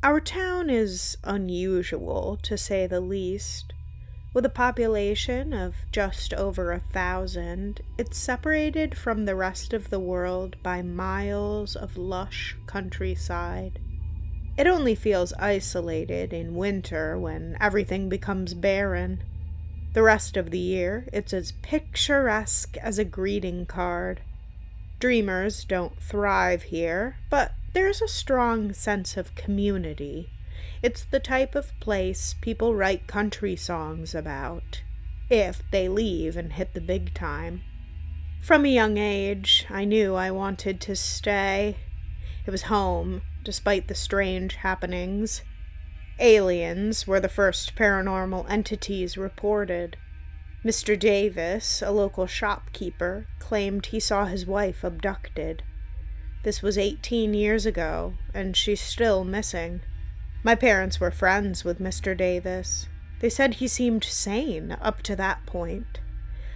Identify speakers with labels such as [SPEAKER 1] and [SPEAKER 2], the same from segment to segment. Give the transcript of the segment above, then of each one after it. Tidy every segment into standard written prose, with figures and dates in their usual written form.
[SPEAKER 1] Our town is unusual, to say the least. With a population of just over 1,000, it's separated from the rest of the world by miles of lush countryside. It only feels isolated in winter when everything becomes barren. The rest of the year, it's as picturesque as a greeting card. Dreamers don't thrive here, but there's a strong sense of community. It's the type of place people write country songs about, if they leave and hit the big time. From a young age, I knew I wanted to stay. It was home, despite the strange happenings. Aliens were the first paranormal entities reported. Mr. Davis, a local shopkeeper, claimed he saw his wife abducted. This was 18 years ago, and she's still missing. My parents were friends with Mr. Davis. They said he seemed sane up to that point.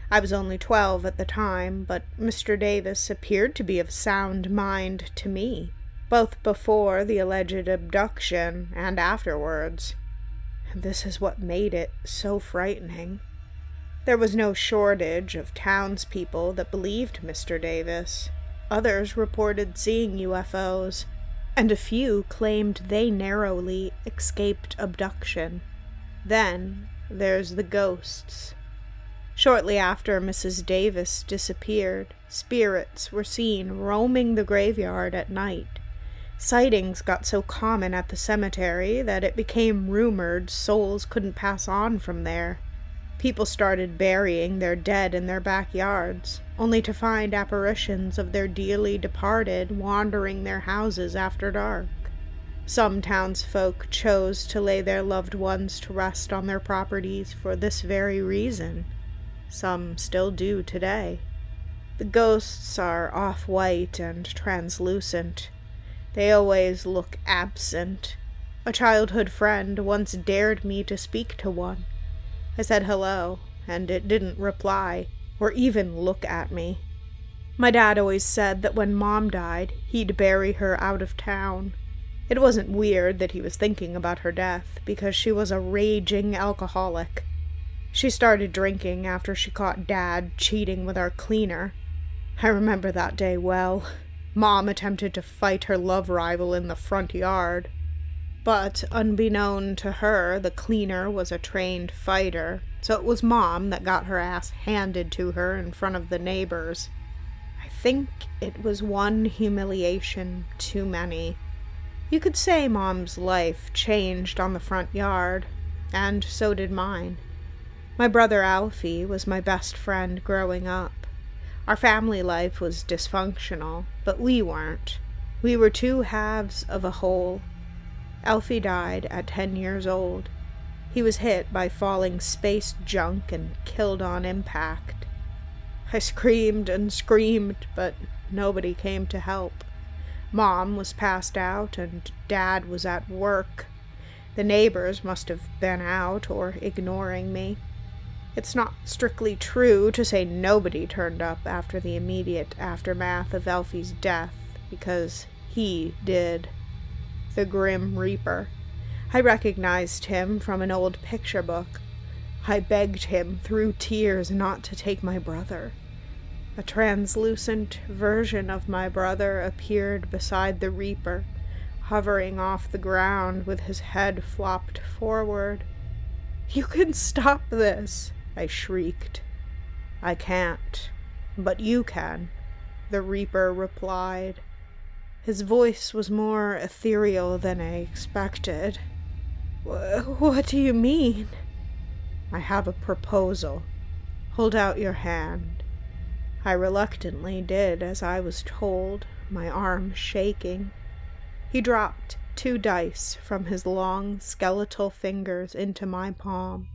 [SPEAKER 1] I was only 12 at the time, but Mr. Davis appeared to be of sound mind to me, both before the alleged abduction and afterwards. This is what made it so frightening. There was no shortage of townspeople that believed Mr. Davis. Others reported seeing UFOs, and a few claimed they narrowly escaped abduction. Then there's the ghosts. Shortly after Mrs. Davis disappeared, spirits were seen roaming the graveyard at night. Sightings got so common at the cemetery that it became rumored souls couldn't pass on from there. People started burying their dead in their backyards, only to find apparitions of their dearly departed wandering their houses after dark. Some townsfolk chose to lay their loved ones to rest on their properties for this very reason. Some still do today. The ghosts are off-white and translucent. They always look absent. A childhood friend once dared me to speak to one. I said hello, and it didn't reply, or even look at me. My dad always said that when Mom died, he'd bury her out of town. It wasn't weird that he was thinking about her death, because she was a raging alcoholic. She started drinking after she caught Dad cheating with our cleaner. I remember that day well. Mom attempted to fight her love rival in the front yard. But, unbeknown to her, the cleaner was a trained fighter, so it was Mom that got her ass handed to her in front of the neighbors. I think it was one humiliation too many. You could say Mom's life changed on the front yard, and so did mine. My brother Alfie was my best friend growing up. Our family life was dysfunctional, but we weren't. We were two halves of a whole. Alfie died at 10 years old. He was hit by falling space junk and killed on impact. I screamed and screamed, but nobody came to help. Mom was passed out and Dad was at work. The neighbors must have been out or ignoring me. It's not strictly true to say nobody turned up after the immediate aftermath of Alfie's death, because he did. The Grim Reaper. I recognized him from an old picture book. I begged him through tears not to take my brother. A translucent version of my brother appeared beside the Reaper, hovering off the ground with his head flopped forward. "You can stop this," I shrieked. "I can't, but you can," the Reaper replied. His voice was more ethereal than I expected. What do you mean?" "I have a proposal. Hold out your hand." I reluctantly did as I was told, my arm shaking. He dropped 2 dice from his long, skeletal fingers into my palm.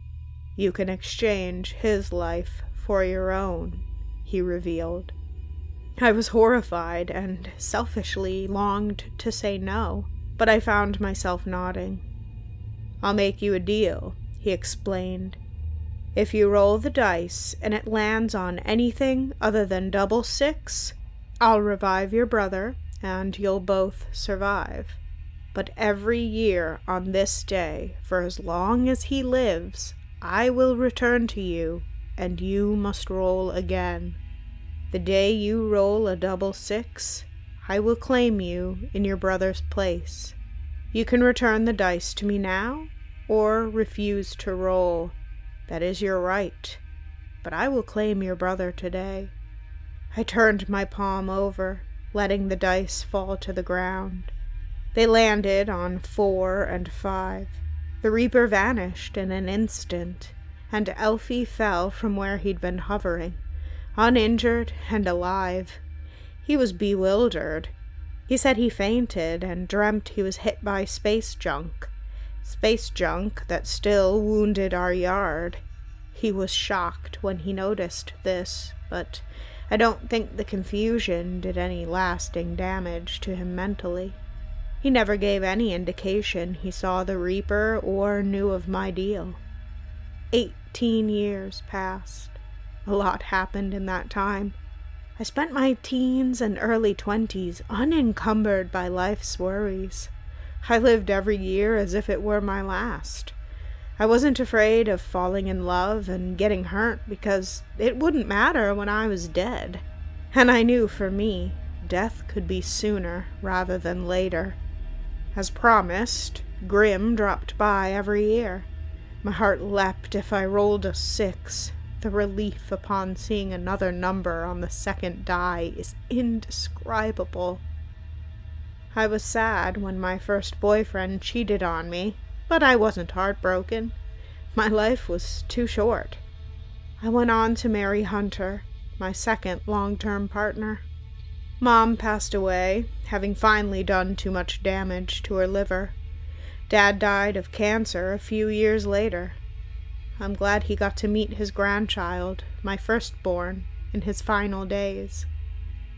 [SPEAKER 1] "You can exchange his life for your own," he revealed. I was horrified and selfishly longed to say no, but I found myself nodding. "I'll make you a deal," he explained. "If you roll the dice and it lands on anything other than 666, I'll revive your brother and you'll both survive. But every year on this day, for as long as he lives, I will return to you, and you must roll again. The day you roll a double 6, I will claim you in your brother's place. You can return the dice to me now, or refuse to roll. That is your right. But I will claim your brother today." I turned my palm over, letting the dice fall to the ground. They landed on 4 and 5. The Reaper vanished in an instant, and Elfie fell from where he'd been hovering, uninjured and alive. He was bewildered. He said he fainted and dreamt he was hit by space junk. Space junk that still wounded our yard. He was shocked when he noticed this, but I don't think the confusion did any lasting damage to him mentally. He never gave any indication he saw the Reaper or knew of my deal. 18 years passed. A lot happened in that time. I spent my teens and early 20s unencumbered by life's worries. I lived every year as if it were my last. I wasn't afraid of falling in love and getting hurt because it wouldn't matter when I was dead. And I knew for me, death could be sooner rather than later. As promised, Grim dropped by every year. My heart leapt if I rolled a 6. The relief upon seeing another number on the second die is indescribable. I was sad when my first boyfriend cheated on me, but I wasn't heartbroken. My life was too short. I went on to marry Hunter, my second long-term partner. Mom passed away, having finally done too much damage to her liver. Dad died of cancer a few years later. I'm glad he got to meet his grandchild, my firstborn, in his final days.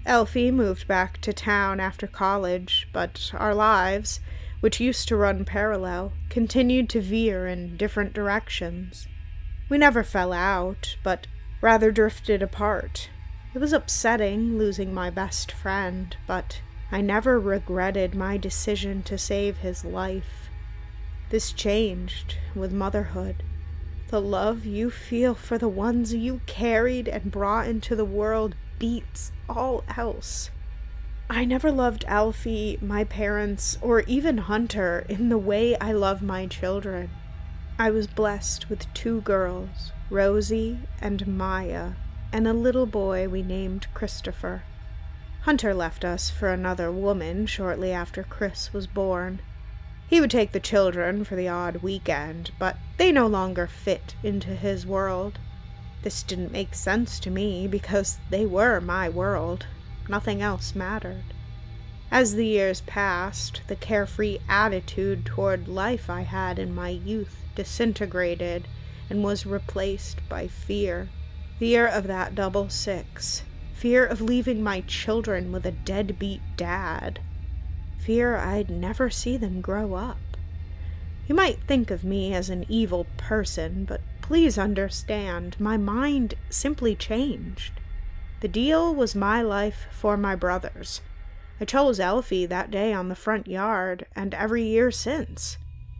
[SPEAKER 1] Elfie moved back to town after college, but our lives, which used to run parallel, continued to veer in different directions. We never fell out, but rather drifted apart. It was upsetting losing my best friend, but I never regretted my decision to save his life. This changed with motherhood. The love you feel for the ones you carried and brought into the world beats all else. I never loved Alfie, my parents, or even Hunter in the way I love my children. I was blessed with 2 girls, Rosie and Maya, and a little boy we named Christopher. Hunter left us for another woman shortly after Chris was born. He would take the children for the odd weekend, but they no longer fit into his world. This didn't make sense to me because they were my world. Nothing else mattered. As the years passed, the carefree attitude toward life I had in my youth disintegrated and was replaced by fear. Fear of that double 6. Fear of leaving my children with a deadbeat dad. Fear I'd never see them grow up. You might think of me as an evil person, but please understand, my mind simply changed. The deal was my life for my brothers. I chose Elfie that day on the front yard, and every year since,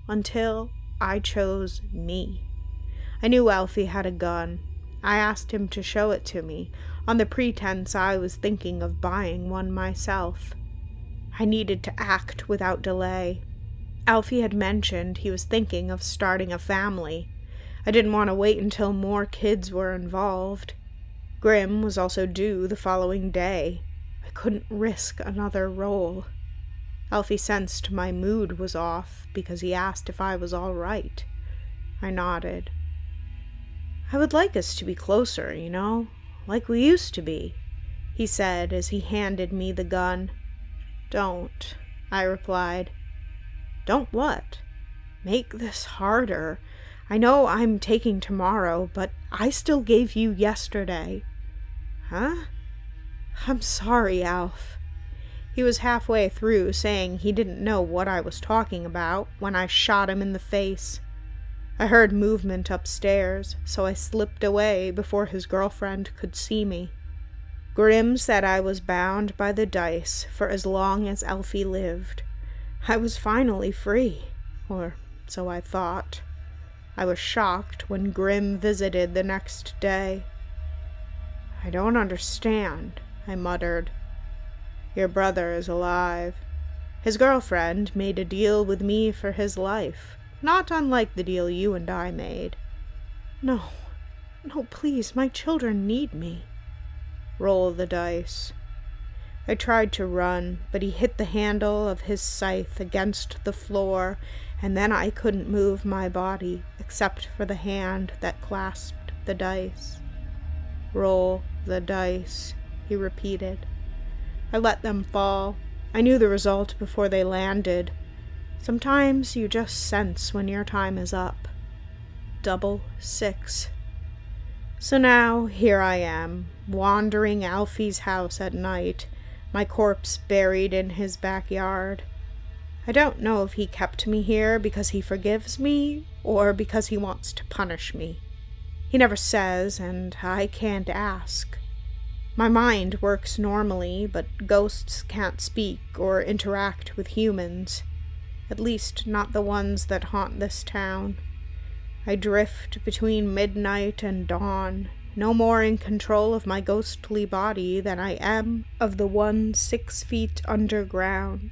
[SPEAKER 1] until I chose me. I knew Elfie had a gun. I asked him to show it to me, on the pretense I was thinking of buying one myself. I needed to act without delay. Alfie had mentioned he was thinking of starting a family. I didn't want to wait until more kids were involved. Grim was also due the following day. I couldn't risk another roll. Alfie sensed my mood was off because he asked if I was all right. I nodded. "I would like us to be closer, like we used to be," he said as he handed me the gun. "Don't," I replied. "Don't what?" "Make this harder. I know I'm taking tomorrow, but I still gave you yesterday." "Huh?" "I'm sorry, Alf." He was halfway through saying he didn't know what I was talking about when I shot him in the face. I heard movement upstairs, so I slipped away before his girlfriend could see me. Grim said I was bound by the dice for as long as Elfie lived. I was finally free, or so I thought. I was shocked when Grim visited the next day. "I don't understand," I muttered. "Your brother is alive. His girlfriend made a deal with me for his life, not unlike the deal you and I made." No, please, my children need me." "Roll the dice." I tried to run, but he hit the handle of his scythe against the floor, and then I couldn't move my body except for the hand that clasped the dice. "Roll the dice," he repeated. I let them fall. I knew the result before they landed. Sometimes you just sense when your time is up. 6. So now here I am, wandering Alfie's house at night, my corpse buried in his backyard. I don't know if he kept me here because he forgives me or because he wants to punish me. He never says, and I can't ask. My mind works normally, but ghosts can't speak or interact with humans, at least not the ones that haunt this town. I drift between midnight and dawn, no more in control of my ghostly body than I am of the one 6 feet underground.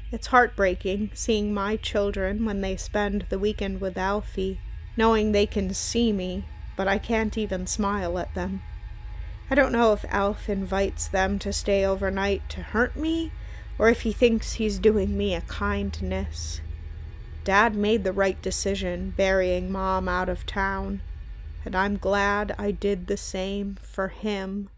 [SPEAKER 1] It's heartbreaking seeing my children when they spend the weekend with Alfie, knowing they can see me, but I can't even smile at them. I don't know if Alf invites them to stay overnight to hurt me, or if he thinks he's doing me a kindness. Dad made the right decision burying Mom out of town, and I'm glad I did the same for him.